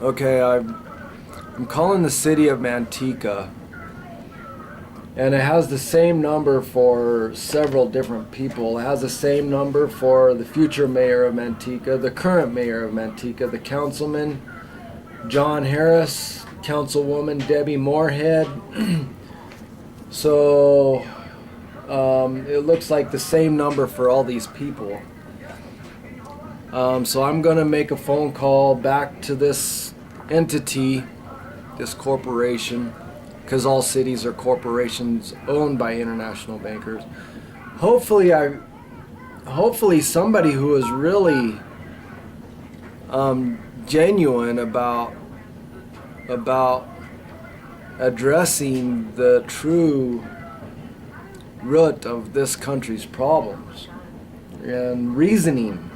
Okay, I'm calling the city of Manteca, and it has the same number for several different people. It has the same number for the future mayor of Manteca, the current mayor of Manteca, the councilman, John Harris, councilwoman Debbie Moorhead. So it looks like the same number for all these people. So I'm going to make a phone call back to this entity, this corporation, because all cities are corporations owned by international bankers. Hopefully somebody who is really genuine about addressing the true root of this country's problems and reasoning.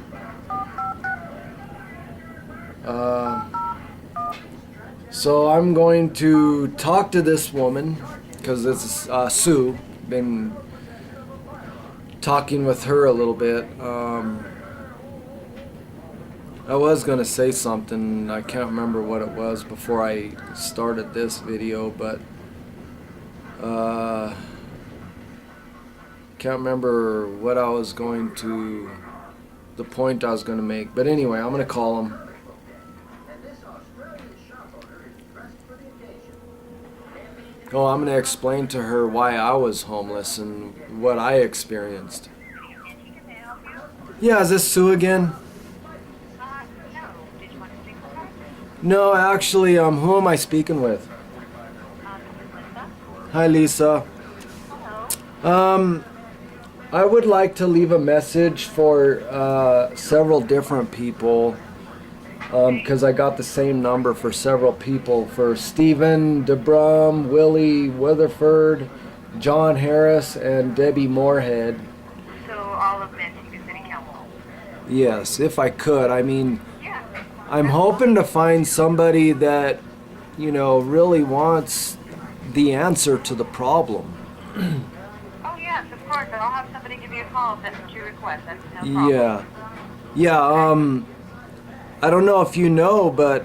So I'm going to talk to this woman, because it's Sue. Been talking with her a little bit. I was going to say something. I can't remember what it was before I started this video, but can't remember what I was going to, the point I was going to make. But anyway, I'm going to call him. Oh, I'm going to explain to her why I was homeless and what I experienced. Yeah, is this Sue again? No, actually, who am I speaking with? Hi, Lisa. I would like to leave a message for several different people, because I got the same number for several people, for Stephen DeBrum, Willie Weatherford, John Harris, and Debbie Moorhead. So all of Manteca City Council? Yes, if I could. I mean, Yeah. I'm hoping to find somebody that, really wants the answer to the problem. Oh yes, of course. I'll have somebody give you a call if that's what you request. That's no problem. Yeah, I don't know if you know, but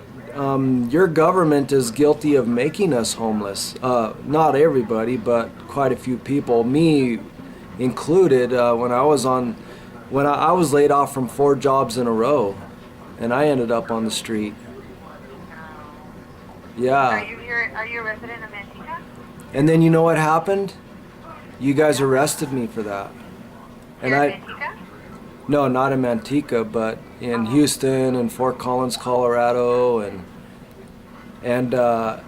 your government is guilty of making us homeless. Not everybody, but quite a few people, me included. When I was laid off from 4 jobs in a row, and I ended up on the street. Yeah. Are you a resident of Manteca? And then you know what happened? You guys arrested me for that. Here in Manteca? No, not in Manteca, but in Houston and Fort Collins, Colorado, and The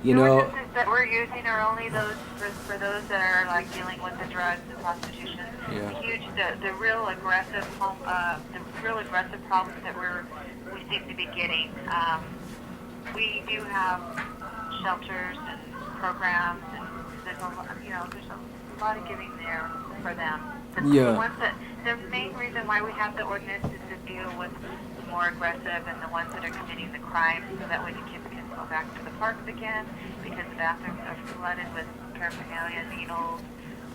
ordinances that we're using are only those for those that are like dealing with the drugs and prostitution. Yeah. The real aggressive problems that we seem to be getting. We do have shelters and programs, and there's a lot of giving there for them. Yeah. The main reason why we have the ordinance is to deal with the more aggressive and the ones that are committing the crimes, so that way the kids can go back to the parks again, because the bathrooms are flooded with paraphernalia, needles,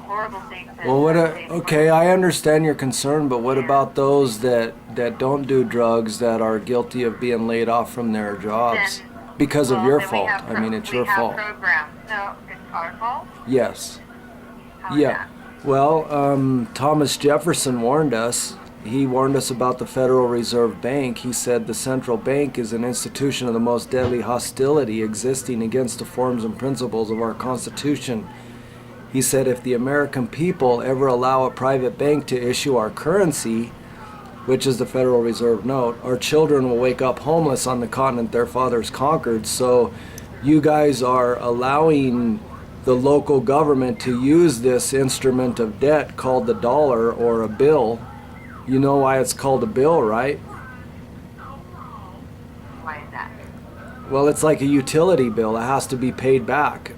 horrible things. Okay, I understand your concern, but what about those that don't do drugs, that are guilty of being laid off from their jobs because of your fault? I mean, it's your fault. We have programs. No, it's our fault? Yes. How is Yeah. that? Well, Thomas Jefferson warned us. He warned us about the Federal Reserve Bank. He said the central bank is an institution of the most deadly hostility existing against the forms and principles of our Constitution. He said if the American people ever allow a private bank to issue our currency, which is the Federal Reserve note, our children will wake up homeless on the continent their fathers conquered. So you guys are allowing the local government to use this instrument of debt called the dollar, or a bill. You know why it's called a bill, right? Why is that? Well, it's like a utility bill. It has to be paid back.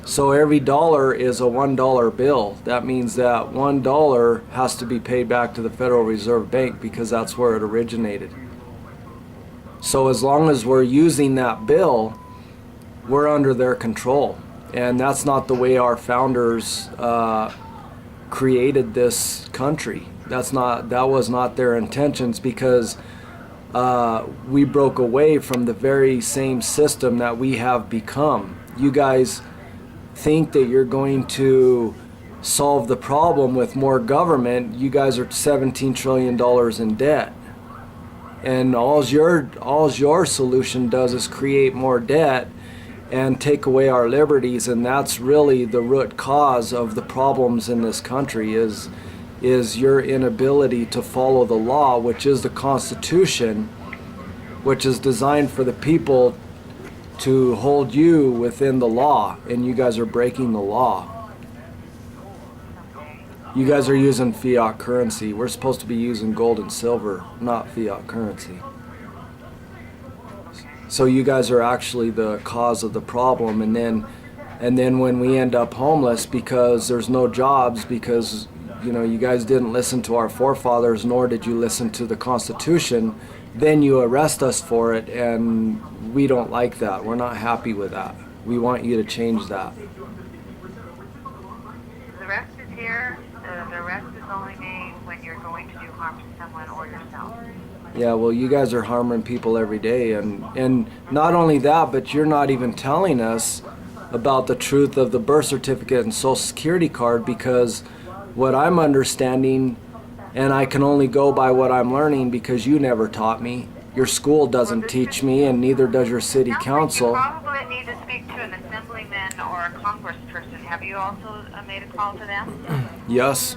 So every dollar is a $1 bill. That means that $1 has to be paid back to the Federal Reserve Bank, because that's where it originated. So as long as we're using that bill, we're under their control. And that's not the way our founders created this country. That was not their intentions, because we broke away from the very same system that we have become. You guys think that you're going to solve the problem with more government. You guys are $17 trillion in debt. And all's your solution does is create more debt and take away our liberties, and that's really the root cause of the problems in this country is your inability to follow the law, which is the Constitution, which is designed for the people to hold you within the law, and you guys are breaking the law. You guys are using fiat currency. We're supposed to be using gold and silver, not fiat currency. So you guys are actually the cause of the problem, and then when we end up homeless because there's no jobs, because you guys didn't listen to our forefathers, nor did you listen to the Constitution, then you arrest us for it, and we don't like that. We're not happy with that. We want you to change that. The rest is here. The rest is only made when you're going to do harm to someone or yourself. Yeah, well, you guys are harming people every day, and not only that, but you're not even telling us about the truth of the birth certificate and social security card, because what I'm understanding, and I can only go by what I'm learning because you never taught me, your school doesn't teach me, and neither does your city council. You probably need to speak to an assemblyman or a congressperson. Have you also made a call to them? Yes.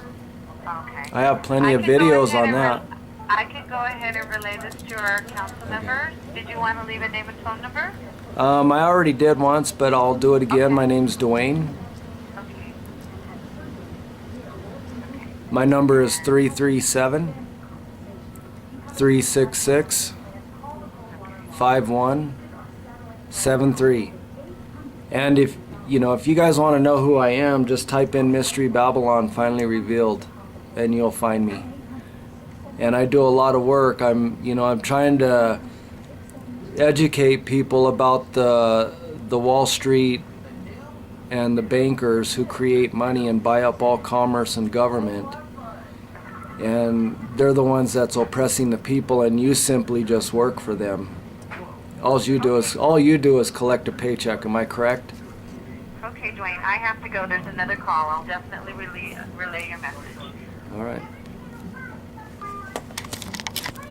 Okay. I have plenty of videos on that. I can go ahead and relay this to our council members. Did you want to leave a name and phone number? I already did once, but I'll do it again. Okay. My name's Dwayne. Okay. My number is 337-366-5173. And if you guys want to know who I am, just type in Mystery Babylon Finally Revealed, and you'll find me. And I do a lot of work. I'm trying to educate people about the Wall Street and the bankers who create money and buy up all commerce and government. And they're the ones that's oppressing the people, and you simply just work for them. All you do is collect a paycheck. Am I correct? Okay, Dwayne, I have to go. There's another call. I'll definitely relay your message. All right.